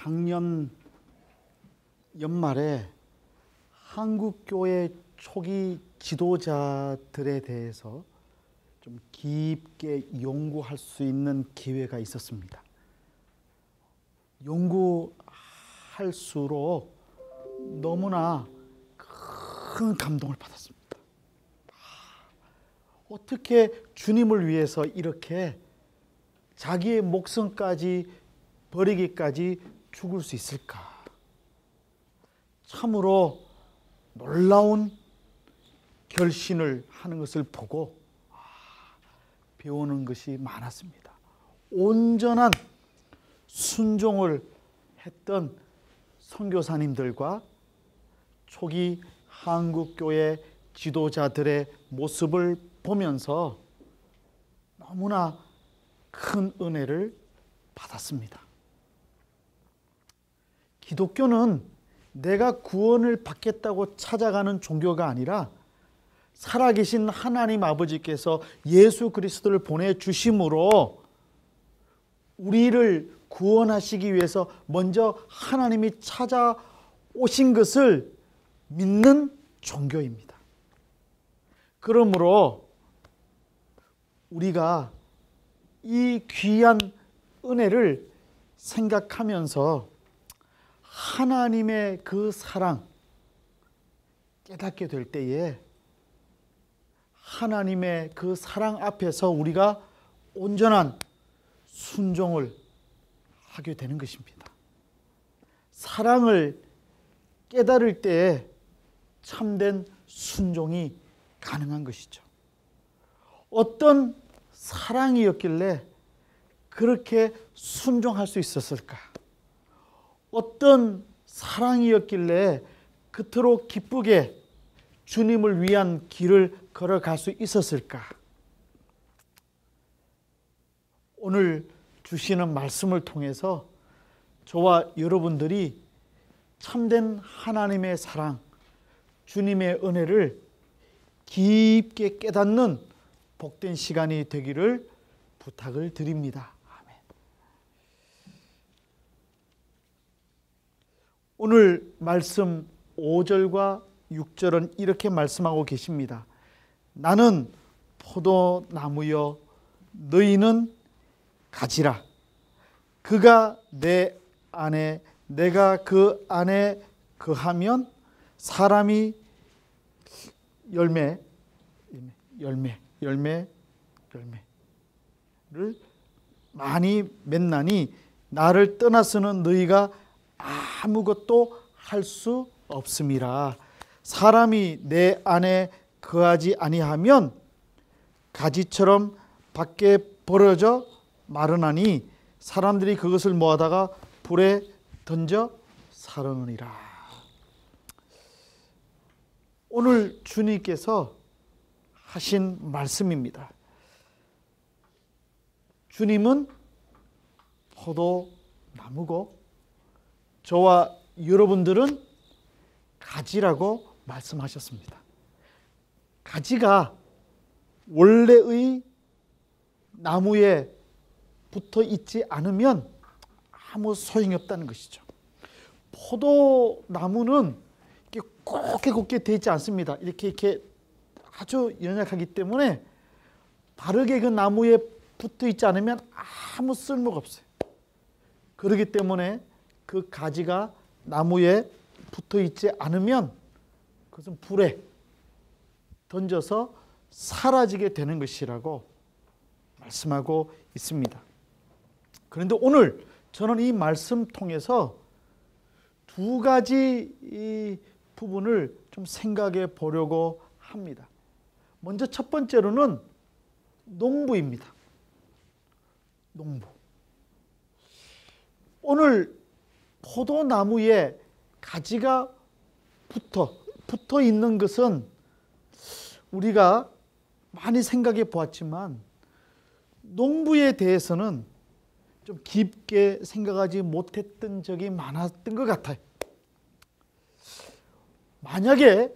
작년 연말에 한국교회 초기 지도자들에 대해서 좀 깊게 연구할 수 있는 기회가 있었습니다. 연구할수록 너무나 큰 감동을 받았습니다. 어떻게 주님을 위해서 이렇게 자기의 목숨까지 버리기까지 죽을 수 있을까? 참으로 놀라운 결신을 하는 것을 보고 배우는 것이 많았습니다. 온전한 순종을 했던 선교사님들과 초기 한국교회 지도자들의 모습을 보면서 너무나 큰 은혜를 받았습니다. 기독교는 내가 구원을 받겠다고 찾아가는 종교가 아니라 살아계신 하나님 아버지께서 예수 그리스도를 보내주심으로 우리를 구원하시기 위해서 먼저 하나님이 찾아오신 것을 믿는 종교입니다. 그러므로 우리가 이 귀한 은혜를 생각하면서 하나님의 그 사랑 깨닫게 될 때에 하나님의 그 사랑 앞에서 우리가 온전한 순종을 하게 되는 것입니다. 사랑을 깨달을 때에 참된 순종이 가능한 것이죠. 어떤 사랑이었길래 그렇게 순종할 수 있었을까? 어떤 사랑이었길래 그토록 기쁘게 주님을 위한 길을 걸어갈 수 있었을까? 오늘 주시는 말씀을 통해서 저와 여러분들이 참된 하나님의 사랑, 주님의 은혜를 깊게 깨닫는 복된 시간이 되기를 부탁을 드립니다. 아멘. 오늘 말씀 5절과 6절은 이렇게 말씀하고 계십니다. 나는 포도나무여 너희는 가지라. 그가 내 안에 내가 그 안에 거하면 사람이 열매를 많이 맺나니 나를 떠나서는 너희가 아무것도 할 수 없음이라. 사람이 내 안에 거하지 아니하면 가지처럼 밖에 버려져 마르나니 사람들이 그것을 모아다가 불에 던져 사르느니라. 오늘 주님께서 하신 말씀입니다. 주님은 포도나무고 저와 여러분들은 가지라고 말씀하셨습니다. 가지가 원래의 나무에 붙어 있지 않으면 아무 소용이 없다는 것이죠. 포도나무는 곱게 되어 있지 않습니다. 이렇게 아주 연약하기 때문에 바르게 그 나무에 붙어 있지 않으면 아무 쓸모가 없어요. 그렇기 때문에 그 가지가 나무에 붙어 있지 않으면 그것은 불에 던져서 사라지게 되는 것이라고 말씀하고 있습니다. 그런데 오늘 저는 이 말씀 통해서 두 가지 이 부분을 좀 생각해 보려고 합니다. 먼저 첫 번째로는 농부입니다. 농부. 오늘 포도나무에 가지가 붙어 있는 것은 우리가 많이 생각해 보았지만 농부에 대해서는 좀 깊게 생각하지 못했던 적이 많았던 것 같아요. 만약에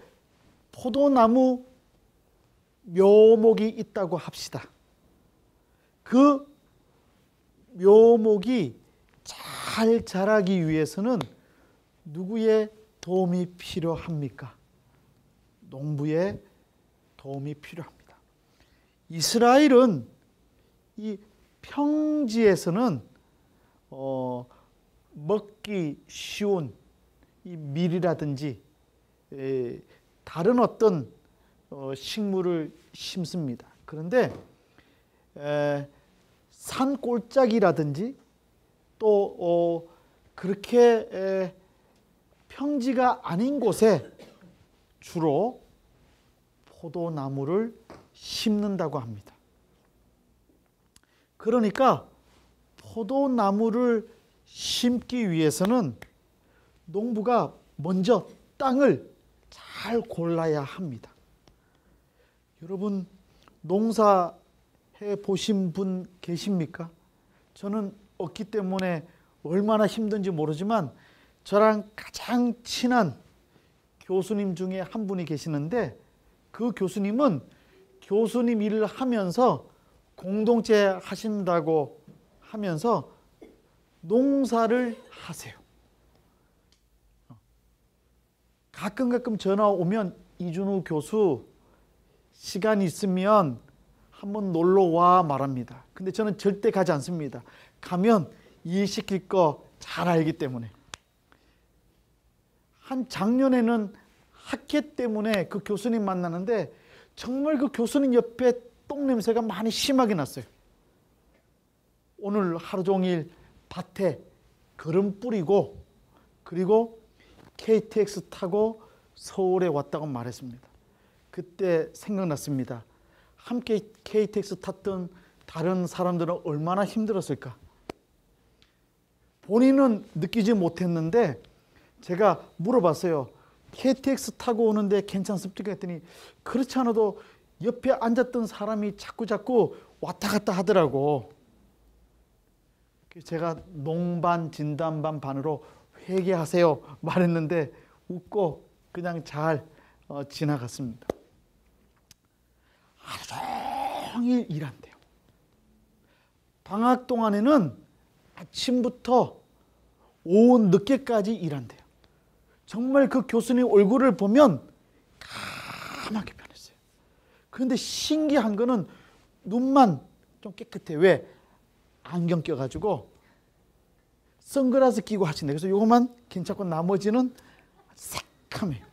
포도나무 묘목이 있다고 합시다. 그 묘목이 잘 잘 자라기 위해서는 누구의 도움이 필요합니까? 농부의 도움이 필요합니다. 이스라엘은 이 평지에서는 먹기 쉬운 이 밀이라든지 다른 어떤 식물을 심습니다. 그런데 산골짜기라든지 또 그렇게 평지가 아닌 곳에 주로 포도나무를 심는다고 합니다. 그러니까 포도나무를 심기 위해서는 농부가 먼저 땅을 잘 골라야 합니다. 여러분 농사해 보신 분 계십니까? 저는 없기 때문에 얼마나 힘든지 모르지만 저랑 가장 친한 교수님 중에 한 분이 계시는데 그 교수님은 교수님 일을 하면서 공동체 하신다고 하면서 농사를 하세요. 가끔 전화 오면 이준우 교수 시간 있으면 한번 놀러 와 말합니다. 근데 저는 절대 가지 않습니다. 가면 일 시킬 거 잘 알기 때문에. 한 작년에는 학회 때문에 그 교수님 만나는데 정말 그 교수님 옆에 똥냄새가 많이 심하게 났어요. 오늘 하루 종일 밭에 거름 뿌리고 그리고 KTX 타고 서울에 왔다고 말했습니다. 그때 생각났습니다. 함께 KTX 탔던 다른 사람들은 얼마나 힘들었을까? 본인은 느끼지 못했는데 제가 물어봤어요. KTX 타고 오는데 괜찮습니까? 했더니 그렇지 않아도 옆에 앉았던 사람이 자꾸 왔다 갔다 하더라고. 제가 농반 진담반 반으로 회개하세요 말했는데 웃고 그냥 잘 지나갔습니다. 하루 종일 일한대요. 방학 동안에는 아침부터 오후 늦게까지 일한대요. 정말 그 교수님 얼굴을 보면 까맣게 변했어요. 그런데 신기한 거는 눈만 좀 깨끗해. 왜? 안경 껴가지고 선글라스 끼고 하신대. 그래서 요것만 괜찮고 나머지는 새카매요.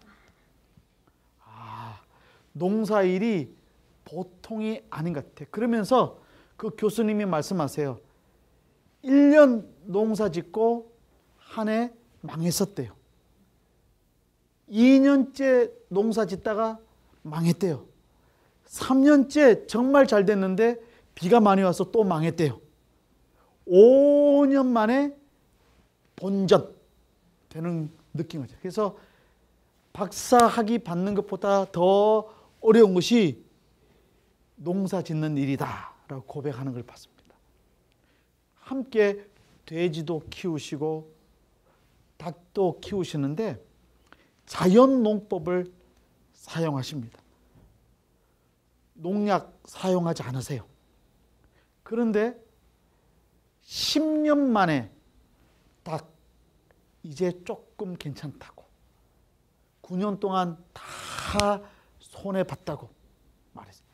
농사일이 보통이 아닌 것 같아요. 그러면서 그 교수님이 말씀하세요. 1년 농사 짓고 한 해 망했었대요. 2년째 농사 짓다가 망했대요. 3년째 정말 잘 됐는데 비가 많이 와서 또 망했대요. 5년 만에 본전 되는 느낌인 거죠. 그래서 박사학위 받는 것보다 더 어려운 것이 농사 짓는 일이다 라고 고백하는 걸 봤습니다. 함께 돼지도 키우시고 닭도 키우시는데 자연농법을 사용하십니다. 농약 사용하지 않으세요. 그런데 10년 만에 닭 이제 조금 괜찮다고 9년 동안 다 손해봤다고 말했어요.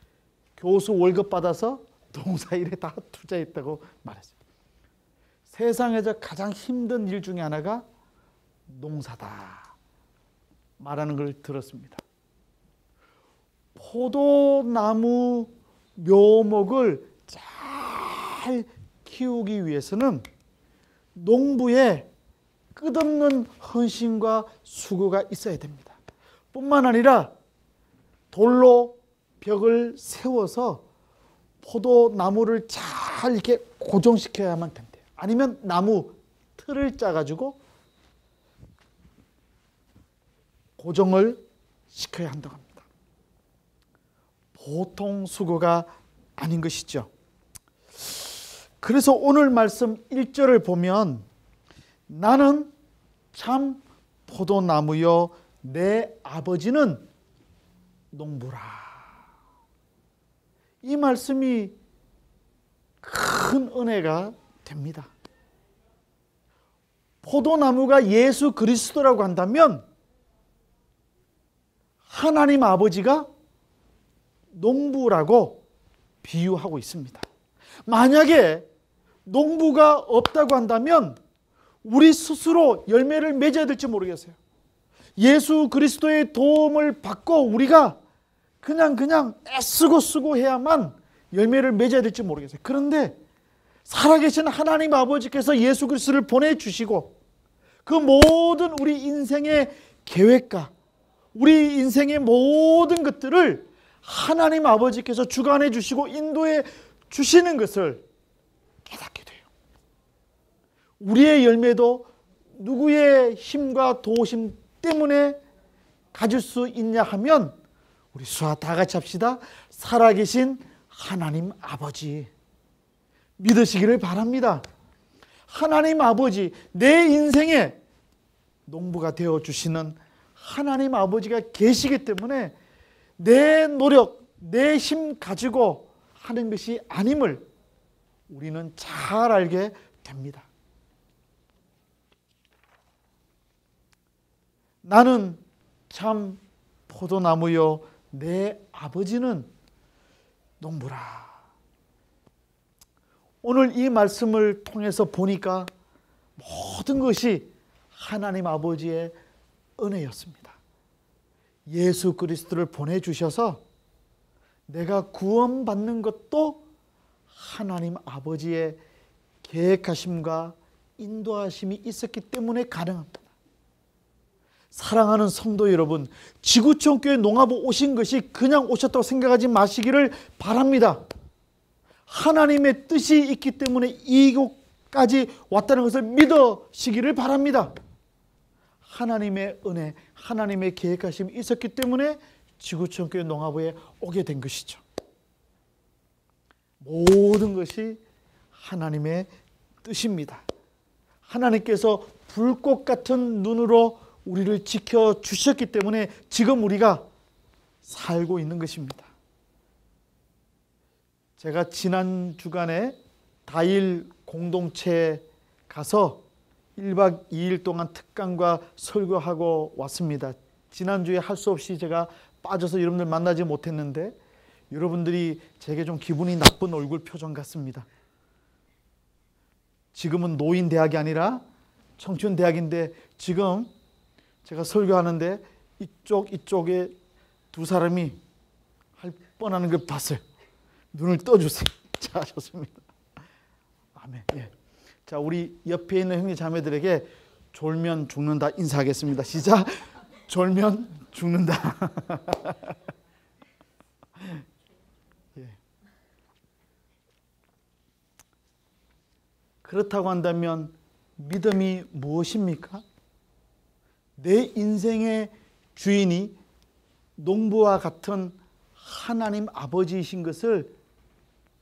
교수 월급 받아서 농사일에 다 투자했다고 말했어요. 세상에서 가장 힘든 일 중에 하나가 농사다 말하는 걸 들었습니다. 포도나무 묘목을 잘 키우기 위해서는 농부의 끝없는 헌신과 수고가 있어야 됩니다. 뿐만 아니라 돌로 벽을 세워서 포도나무를 잘 이렇게 고정시켜야만 된대요. 아니면 나무 틀을 짜가지고 고정을 시켜야 한다고 합니다. 보통 수고가 아닌 것이죠. 그래서 오늘 말씀 1절을 보면 나는 참 포도나무요 내 아버지는 농부라. 이 말씀이 큰 은혜가 됩니다. 포도나무가 예수 그리스도라고 한다면 하나님 아버지가 농부라고 비유하고 있습니다. 만약에 농부가 없다고 한다면 우리 스스로 열매를 맺어야 될지 모르겠어요. 예수 그리스도의 도움을 받고 우리가 그냥 애쓰고 쓰고 해야만 열매를 맺어야 될지 모르겠어요. 그런데 살아계신 하나님 아버지께서 예수 그리스도를 보내주시고 그 모든 우리 인생의 계획과 우리 인생의 모든 것들을 하나님 아버지께서 주관해 주시고 인도해 주시는 것을 깨닫게 돼요. 우리의 열매도 누구의 힘과 도우심 때문에 가질 수 있냐 하면 우리 수아 다 같이 합시다. 살아계신 하나님 아버지 믿으시기를 바랍니다. 하나님 아버지, 내 인생에 농부가 되어주시는 하나님 아버지가 계시기 때문에 내 노력, 내 힘 가지고 하는 것이 아님을 우리는 잘 알게 됩니다. 나는 참 포도나무요, 내 아버지는 농부라. 오늘 이 말씀을 통해서 보니까 모든 것이 하나님 아버지의 은혜였습니다. 예수 그리스도를 보내주셔서 내가 구원받는 것도 하나님 아버지의 계획하심과 인도하심이 있었기 때문에 가능합니다. 사랑하는 성도 여러분, 지구촌교회 농아부 오신 것이 그냥 오셨다고 생각하지 마시기를 바랍니다. 하나님의 뜻이 있기 때문에 이곳까지 왔다는 것을 믿으시기를 바랍니다. 하나님의 은혜, 하나님의 계획하심이 있었기 때문에 지구촌교회 농아부에 오게 된 것이죠. 모든 것이 하나님의 뜻입니다. 하나님께서 불꽃 같은 눈으로 우리를 지켜주셨기 때문에 지금 우리가 살고 있는 것입니다. 제가 지난 주간에 다일 공동체에 가서 1박 2일 동안 특강과 설교하고 왔습니다. 지난주에 할 수 없이 제가 빠져서 여러분들 만나지 못했는데 여러분들이 제게 좀 기분이 나쁜 얼굴 표정 같습니다. 지금은 노인대학이 아니라 청춘대학인데 지금 제가 설교하는데 이쪽에 두 사람이 할 뻔하는 걸 봤어요. 눈을 떠주세요. 자, 좋습니다. 아멘. 예. 자, 우리 옆에 있는 형제 자매들에게 졸면 죽는다 인사하겠습니다. 시작. 졸면 죽는다. 예. 그렇다고 한다면 믿음이 무엇입니까? 내 인생의 주인이 농부와 같은 하나님 아버지이신 것을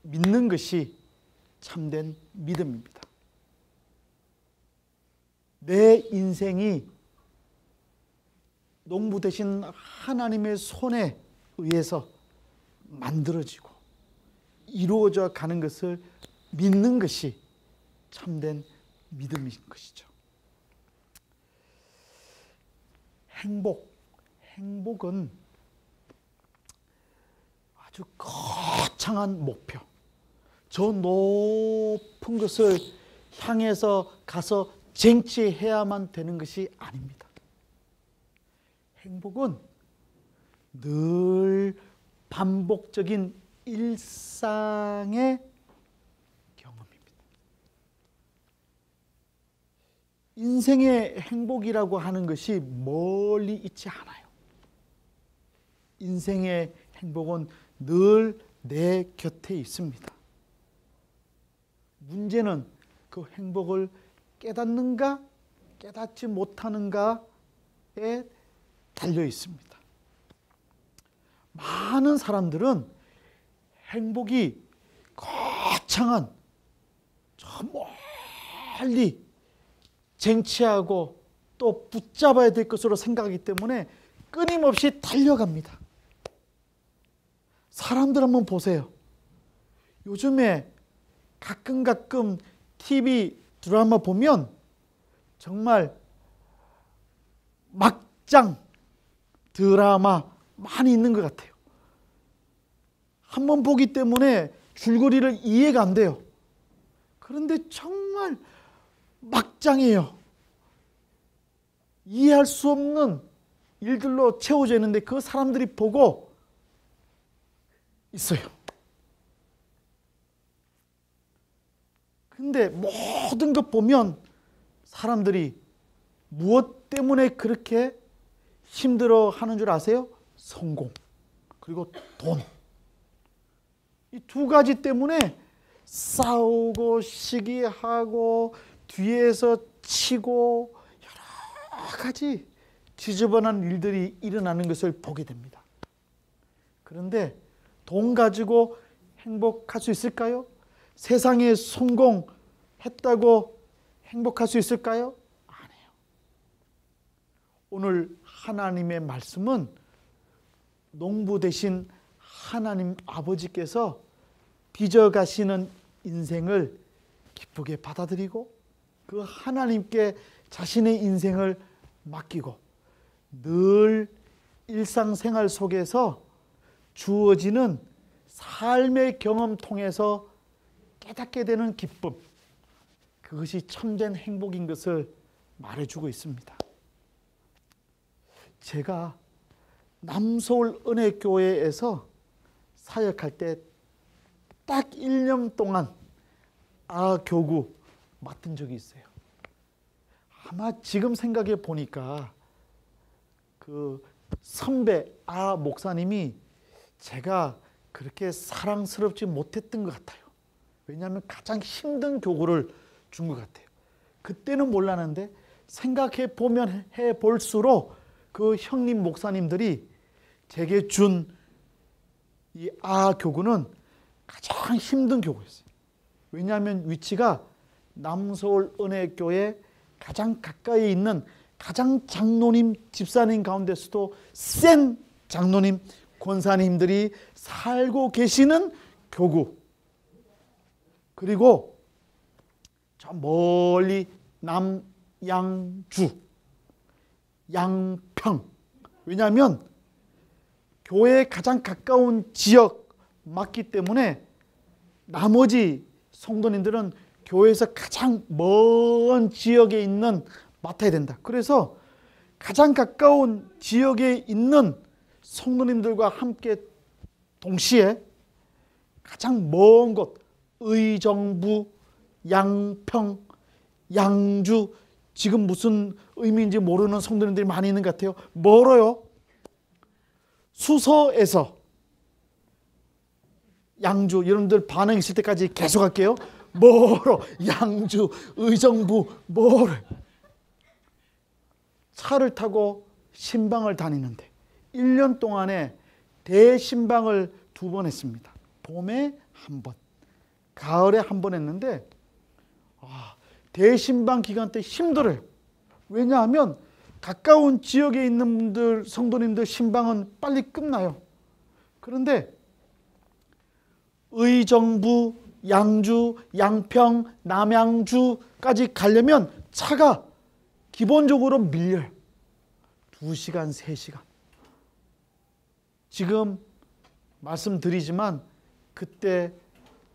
믿는 것이 참된 믿음입니다. 내 인생이 농부 되신 하나님의 손에 의해서 만들어지고 이루어져 가는 것을 믿는 것이 참된 믿음인 것이죠. 행복은 아주 거창한 목표, 저 높은 것을 향해서 가서 쟁취해야만 되는 것이 아닙니다. 행복은 늘 반복적인 일상의 경험입니다. 인생의 행복이라고 하는 것이 멀리 있지 않아요. 인생의 행복은 늘 내 곁에 있습니다. 문제는 그 행복을 깨닫는가 깨닫지 못하는가에 달려 있습니다. 많은 사람들은 행복이 거창한 저 멀리 쟁취하고 또 붙잡아야 될 것으로 생각하기 때문에 끊임없이 달려갑니다. 사람들 한번 보세요. 요즘에 가끔 TV 드라마 보면 정말 막장 드라마 많이 있는 것 같아요. 한번 보기 때문에 줄거리를 이해가 안 돼요. 그런데 정말 막장이에요. 이해할 수 없는 일들로 채워져 있는데 그 사람들이 보고 있어요. 근데 모든 것 보면 사람들이 무엇 때문에 그렇게 힘들어 하는 줄 아세요? 성공, 그리고 돈. 이 두 가지 때문에 싸우고 시기하고 뒤에서 치고 여러 가지 지저분한 일들이 일어나는 것을 보게 됩니다. 그런데 돈 가지고 행복할 수 있을까요? 세상에 성공했다고 행복할 수 있을까요? 아니에요. 오늘 하나님의 말씀은 농부 되신 하나님 아버지께서 빚어가시는 인생을 기쁘게 받아들이고 그 하나님께 자신의 인생을 맡기고 늘 일상생활 속에서 주어지는 삶의 경험 통해서 깨닫게 되는 기쁨, 그것이 참된 행복인 것을 말해주고 있습니다. 제가 남서울 은혜교회에서 사역할 때 딱 1년 동안 교구 맡은 적이 있어요. 아마 지금 생각해 보니까 그 선배 목사님이 제가 그렇게 사랑스럽지 못했던 것 같아요. 왜냐하면 가장 힘든 교구를 준 것 같아요. 그때는 몰랐는데 생각해 보면 해 볼수록 그 형님 목사님들이 제게 준 이 교구는 가장 힘든 교구였어요. 왜냐하면 위치가 남서울 은혜교회 가장 가까이 있는 가장 장로님, 집사님 가운데서도 센 장로님, 권사님들이 살고 계시는 교구. 그리고 저 멀리 남양주, 양평. 왜냐하면 교회에 가장 가까운 지역 맞기 때문에 나머지 성도님들은 교회에서 가장 먼 지역에 있는 맡아야 된다. 그래서 가장 가까운 지역에 있는 성도님들과 함께 동시에 가장 먼 곳, 의정부, 양평, 양주, 지금 무슨 의미인지 모르는 성도님들이 많이 있는 것 같아요. 멀어요. 수서에서 양주, 여러분들 반응 있을 때까지 계속 할게요. 멀어. 양주, 의정부, 멀어. 차를 타고 신방을 다니는데 1년 동안에 대신방을 2번 했습니다. 봄에 1번, 가을에 1번 했는데 대신방 기간 때 힘들어요. 왜냐하면 가까운 지역에 있는 분들, 성도님들 신방은 빨리 끝나요. 그런데 의정부, 양주, 양평, 남양주까지 가려면 차가 기본적으로 밀려요. 2시간, 3시간. 지금 말씀드리지만 그때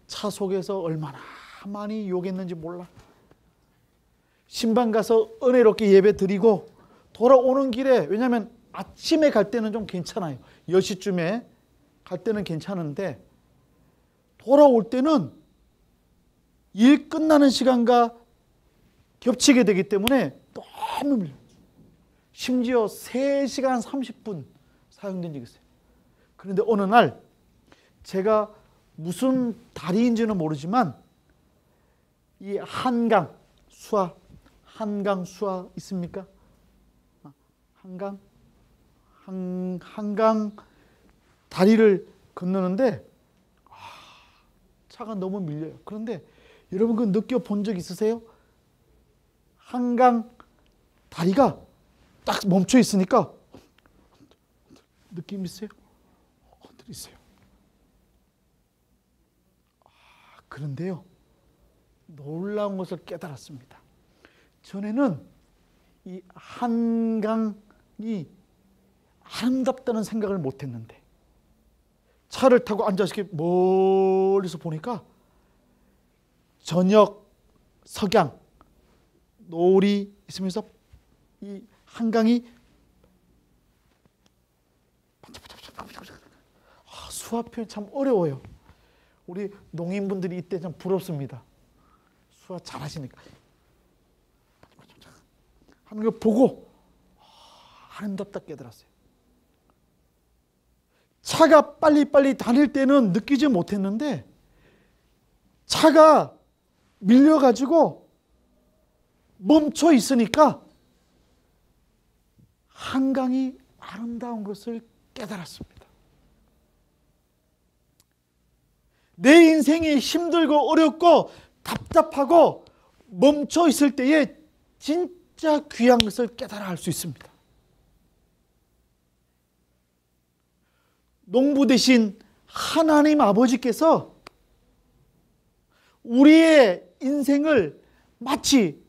차 속에서 얼마나 많이 욕했는지 몰라. 신방 가서 은혜롭게 예배 드리고 돌아오는 길에, 왜냐하면 아침에 갈 때는 좀 괜찮아요. 10시쯤에 갈 때는 괜찮은데 돌아올 때는 일 끝나는 시간과 겹치게 되기 때문에 너무 밀려요. 심지어 3시간 30분 사용된 적이 있어요. 그런데 어느 날 제가 무슨 다리인지는 모르지만 이 한강 수화 있습니까? 한강 다리를 건너는데 차가 너무 밀려요. 그런데 여러분 그 느껴본 적 있으세요? 한강 다리가 딱 멈춰 있으니까 느낌 있어요? 있어요. 그런데요, 놀라운 것을 깨달았습니다. 전에는 이 한강이 아름답다는 생각을 못했는데 차를 타고 앉아서 이렇게 멀리서 보니까 저녁 석양 노을이 있으면서 이 한강이 수화 표현 참 어려워요. 우리 농인분들이 이때 참 부럽습니다. 수화 잘하시니까 하는 걸 보고 아름답다 깨달았어요. 차가 빨리빨리 다닐 때는 느끼지 못했는데 차가 밀려가지고 멈춰 있으니까 한강이 아름다운 것을 깨달았습니다. 내 인생이 힘들고 어렵고 답답하고 멈춰 있을 때에 진짜 귀한 것을 깨달아 알 수 있습니다. 농부 되신 하나님 아버지께서 우리의 인생을 마치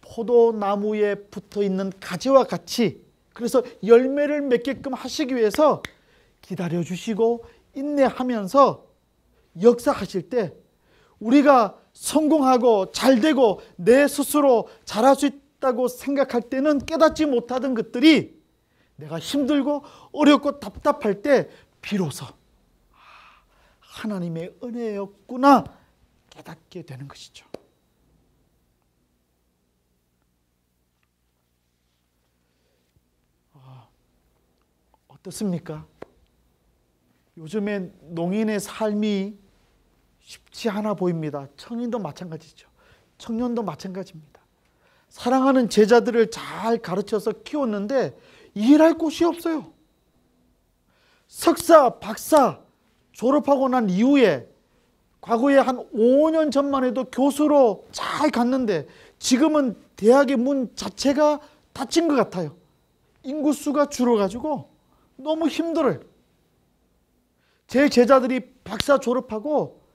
포도나무에 붙어있는 가지와 같이, 그래서 열매를 맺게끔 하시기 위해서 기다려주시고 인내하면서 역사하실 때 우리가 성공하고 잘되고 내 스스로 잘할 수 있다고 생각할 때는 깨닫지 못하던 것들이 내가 힘들고 어렵고 답답할 때 비로소 하나님의 은혜였구나 깨닫게 되는 것이죠. 어떻습니까? 요즘에 농인의 삶이 쉽지 않아 보입니다. 청년도 마찬가지죠. 청년도 마찬가지입니다. 사랑하는 제자들을 잘 가르쳐서 키웠는데 일할 곳이 없어요. 석사, 박사 졸업하고 난 이후에 과거에 한 5년 전만 해도 교수로 잘 갔는데 지금은 대학의 문 자체가 닫힌 것 같아요. 인구수가 줄어가지고 너무 힘들어요. 제 제자들이 박사 졸업하고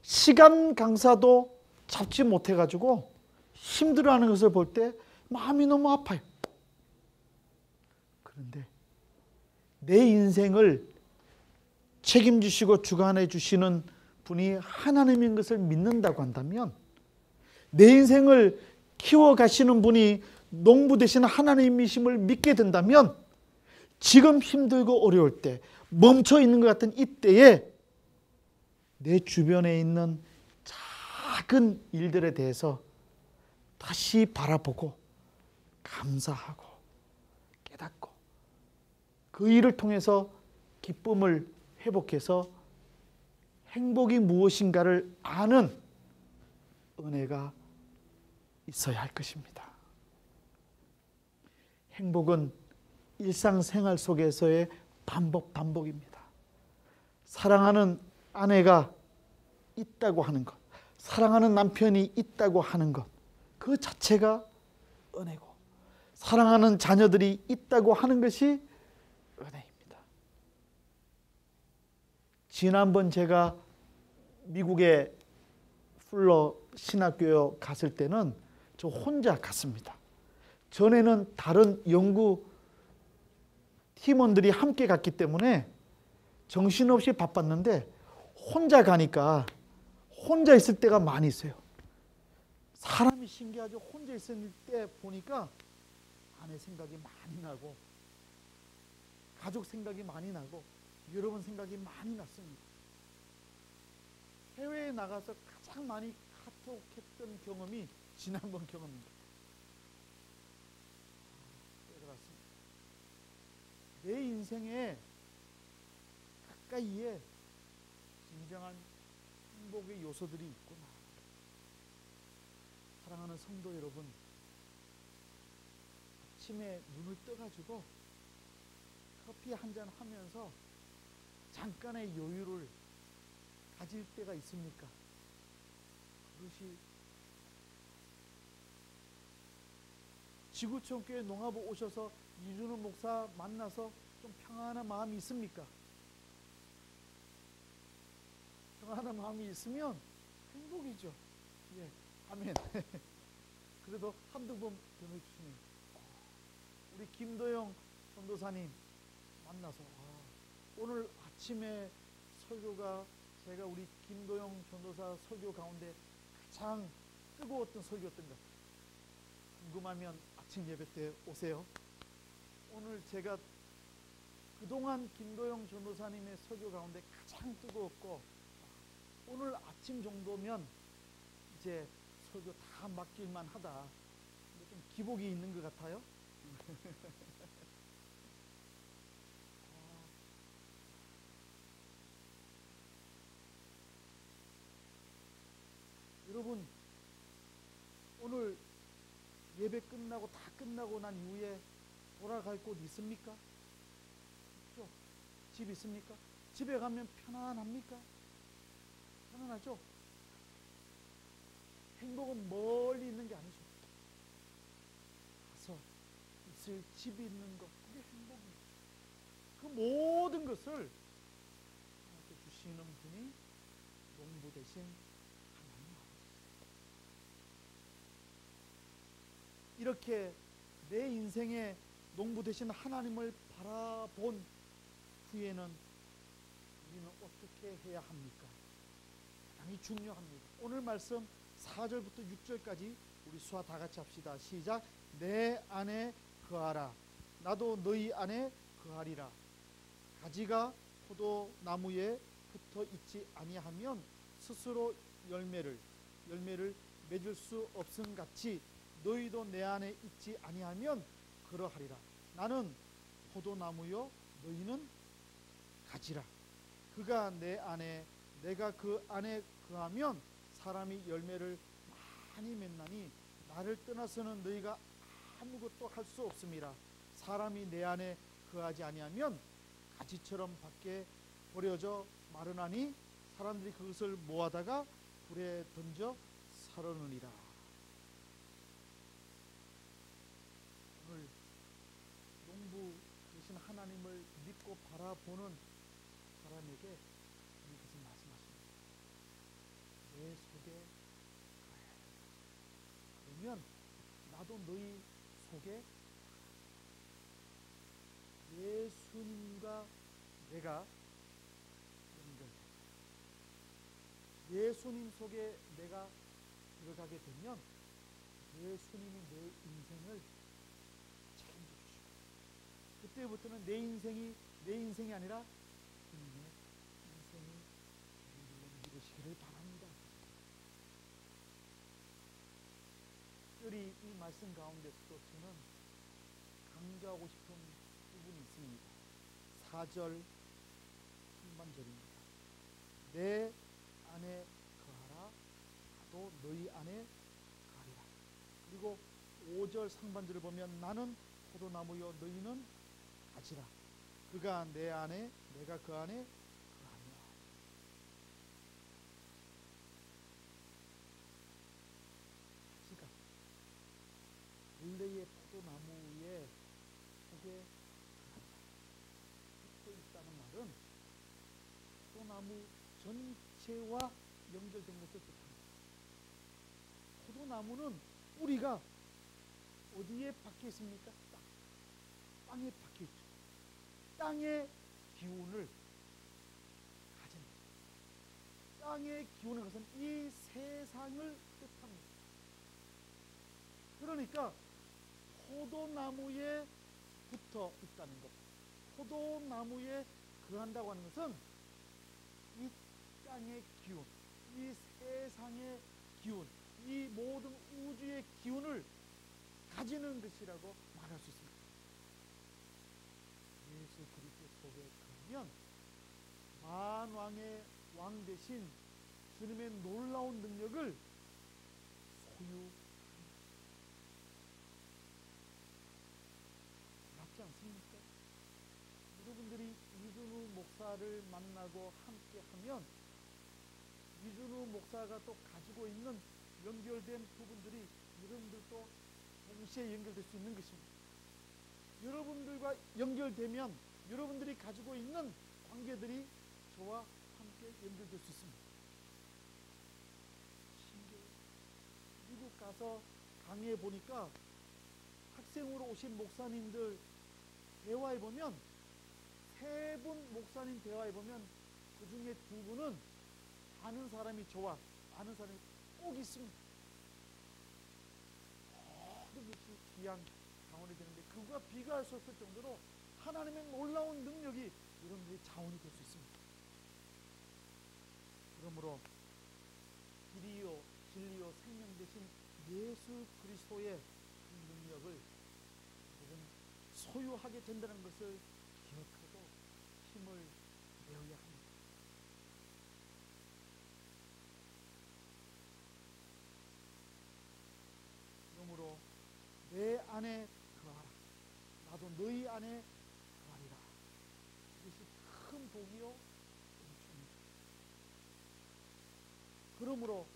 시간 강사도 잡지 못해가지고 힘들어하는 것을 볼 때 마음이 너무 아파요. 그런데 내 인생을 책임지시고 주관해 주시는 분이 하나님인 것을 믿는다고 한다면, 내 인생을 키워가시는 분이 농부 되시는 하나님이심을 믿게 된다면, 지금 힘들고 어려울 때, 멈춰 있는 것 같은 이때에 내 주변에 있는 작은 일들에 대해서 다시 바라보고 감사하고 깨닫고 그 일을 통해서 기쁨을 회복해서 행복이 무엇인가를 아는 은혜가 있어야 할 것입니다. 행복은 일상생활 속에서의 반복입니다. 사랑하는 아내가 있다고 하는 것, 사랑하는 남편이 있다고 하는 것, 그 자체가 은혜고, 사랑하는 자녀들이 있다고 하는 것이 은혜입니다. 지난번 제가 미국의 풀러 신학교에 갔을 때는 저 혼자 갔습니다. 전에는 다른 연구 팀원들이 함께 갔기 때문에 정신없이 바빴는데 혼자 가니까 혼자 있을 때가 많이 있어요. 사람이 신기하죠. 혼자 있을 때 보니까 아내 생각이 많이 나고 가족 생각이 많이 나고 여러분 생각이 많이 났습니다. 해외에 나가서 가장 많이 카톡했던 경험이 지난번 경험입니다. 깨달았습니다. 내 인생에 가까이에 진정한 행복의 요소들이 있구나. 사랑하는 성도 여러분, 아침에 눈을 떠가지고 커피 한잔 하면서 잠깐의 여유를 가질 때가 있습니까? 그것이 지구촌교회 농합 오셔서 이준호 목사 만나서 좀 평안한 마음이 있습니까? 평안한 마음이 있으면 행복이죠. 예, 아멘. 그래도 한두 번 변해 주시면 우리 김도영 전도사님 만나서 오늘 아침에 설교가 제가 우리 김도영 전도사 설교 가운데 가장 뜨거웠던 설교였던 것 같아요. 궁금하면 아침 예배 때 오세요. 오늘 제가 그동안 김도영 전도사님의 설교 가운데 가장 뜨거웠고, 오늘 아침 정도면 이제 설교 다 맡길만 하다. 좀 기복이 있는 것 같아요. 여러분, 오늘 예배 끝나고 다 끝나고 난 이후에 돌아갈 곳 있습니까? 없죠? 집 있습니까? 집에 가면 편안합니까? 편안하죠? 행복은 멀리 있는 게 아니죠. 가서 있을 집이 있는 것, 그게 행복이에요. 그 모든 것을 하나님께 주시는 분이 농부 대신 하나님 아버지. 이렇게 내 인생의 농부 대신 하나님을 바라본 후에는 우리는 어떻게 해야 합니까? 굉장히 중요합니다. 오늘 말씀 4절부터 6절까지 우리 수화 다 같이 합시다. 시작. 내 안에 거하라. 나도 너희 안에 거하리라. 가지가 포도나무에 붙어 있지 아니하면 스스로 열매를 맺을 수 없음 같이 너희도 내 안에 있지 아니하면 그러하리라. 나는 포도나무요 너희는 가지라. 그가 내 안에 내가 그 안에 거하면 사람이 열매를 많이 맺나니 나를 떠나서는 너희가 아무것도 할 수 없음이라. 사람이 내 안에 거하지 아니하면 가지처럼 밖에 버려져 마르나니 사람들이 그것을 모아다가 불에 던져 사르느니라. 오늘 농부 되신 하나님을 믿고 바라보는 사람에게 이것을 말씀하십니다. 내 속에 가야 된다. 그러면 나도 너희 속에 예수님과 내가 연결된다. 예수님 속에 내가 들어가게 되면 예수님이 내 인생을 책임져 주시고, 그때부터는 내 인생이 아니라 주님의 인생이 주님을 믿으시기를 바랍니다. 특별히 이 말씀 가운데서도 저는 강조하고 싶은 부분이 있습니다. 4절 상반절입니다. 내 안에 거하라. 나도 너희 안에 거하리라. 그리고 5절 상반절을 보면 나는 포도나무요 너희는 가지라. 그가 내 안에 내가 그 안에 거하며. 가지가 원래의 포도나무의 속에 붙어 있다는 말은 포도나무 전체와 연결된 것을 뜻합니다. 포도나무는 뿌리가 어디에 박혀 있습니까? 땅에 박혀 있죠. 땅의 기운을 가진 거죠. 땅의 기운을 가진 이 세상을 뜻합니다. 그러니까 포도나무에 붙어 있다는 것, 포도나무에 거한다고 하는 것은 이 땅의 기운, 이 세상의 기운, 이 모든 우주의 기운을 가지는 것이라고 말할 수 있습니다. 예수 그리스도 속에 가면 만왕의 왕 대신 주님의 놀라운 능력을 소유합니다. 맞지 않습니까? 여러분들이 이준우 목사를 만나고 함께 하면 이준우 목사가 또 가지고 있는 연결된 부분들이 여러분들도 동시에 연결될 수 있는 것입니다. 여러분들과 연결되면 여러분들이 가지고 있는 관계들이 저와 함께 연결될 수 있습니다. 신기해요. 미국 가서 강의해 보니까 학생으로 오신 목사님들 대화해 보면, 세 분 목사님 대화해 보면 그 중에 두 분은 아는 사람이 좋아, 아는 사람이 꼭 있습니다. 모든 것이 귀한 자원이 되는데, 그거와 비교할 수 없을 정도로 하나님의 놀라운 능력이 여러분들의 자원이 될 수 있습니다. 그러므로 길이요 진리요 생명 되신 예수 그리스도의 그 능력을 여러분 소유하게 된다는 것을 기억하고 힘을 내어야 합니다. 그러므로 내 안에 거하라, 나도 너희 안에 거하리라. 이것이 큰 복이요 은총입니다. 그러므로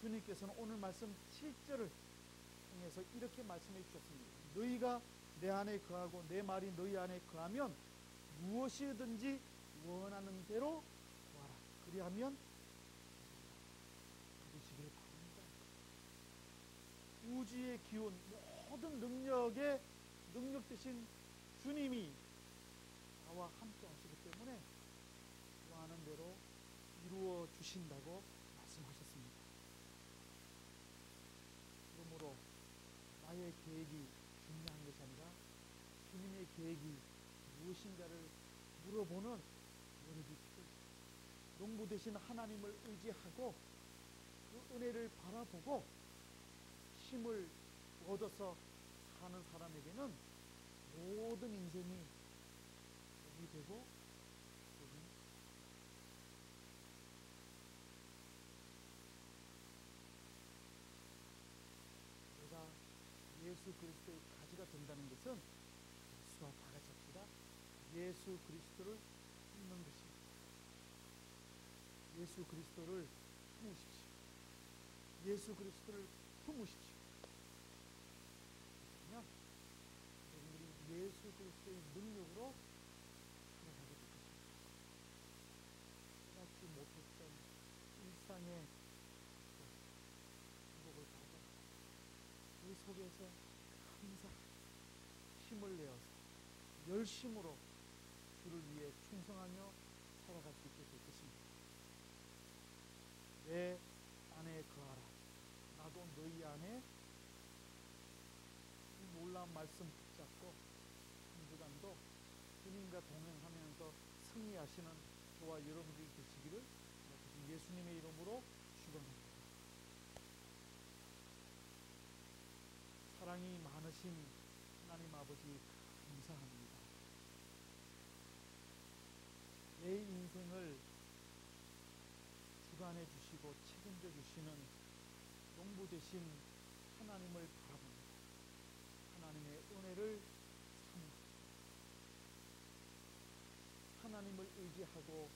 주님께서는 오늘 말씀 7절을 통해서 이렇게 말씀해 주셨습니다. 너희가 내 안에 거하고 내 말이 너희 안에 거하면 무엇이든지 원하는 대로 구하라. 그리하면 이루시길 바랍니다. 우주의 기운, 모든 능력의 능력 되신 주님이 나와 함께 하시기 때문에 구하는 대로 이루어 주신다고 말씀하셨습니다. 그러므로 나의 계획이 중요한 것이 아니라 주님의 계획이 무엇인가를 물어보는 노력이 필요합니다. 농부 되신 하나님을 의지하고 그 은혜를 바라보고 힘을 얻어서 사는 사람에게는 모든 인생이 복이 되고, 내가 예수 그리스도의 가지가 된다는 것은 예수와 다 같이 합시다. 예수 그리스도를 품는 것입니다. 예수 그리스도를 품으십시오. 예수 그리스도를 품으십시오. 그러면 여러분들이 예수 그리스도의 능력으로 살아가게 될 것입니다. 깨닫지 못했던 일상의 행복을 받아 그 속에서 감사하게 힘을 내어서 열심으로 주를 위해 충성하며 살아갈 수 있게 될 것입니다. 내 안에 거하라, 나도 너희 안에. 이 놀라운 말씀 붙잡고 한 주간도 주님과 동행하면서 승리하시는 저와 여러분들이 되시기를 예수님의 이름으로 축원합니다. 사랑이 많으신 하나님 아버지 감사합니다. 내 인생을 주관해 주시고 책임져 주시는 농부 되신 하나님을 바라봅니다. 하나님의 은혜를 사모합니다. 하나님을 의지하고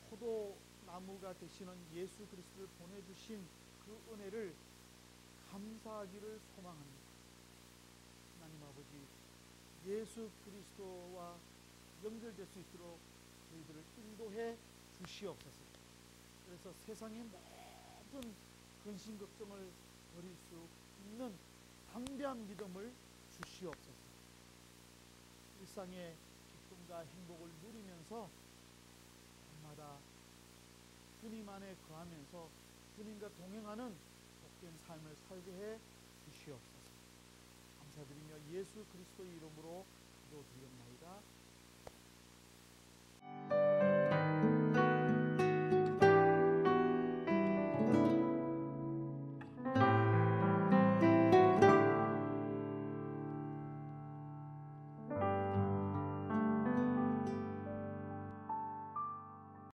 포도나무가 되시는 예수 그리스도를 보내주신 그 은혜를 감사하기를 소망합니다. 하나님 아버지, 예수 그리스도와 연결될 수 있도록 저희들을 인도해 주시옵소서. 그래서 세상의 모든 근심 걱정을 버릴 수 있는 담대한 믿음을 주시옵소서. 일상의 기쁨과 행복을 누리면서 날마다 주님 안에 거하면서 주님과 동행하는 복된 삶을 살게 해 주시옵소서. 감사드리며 예수 그리스도의 이름으로 기도드리옵나이다.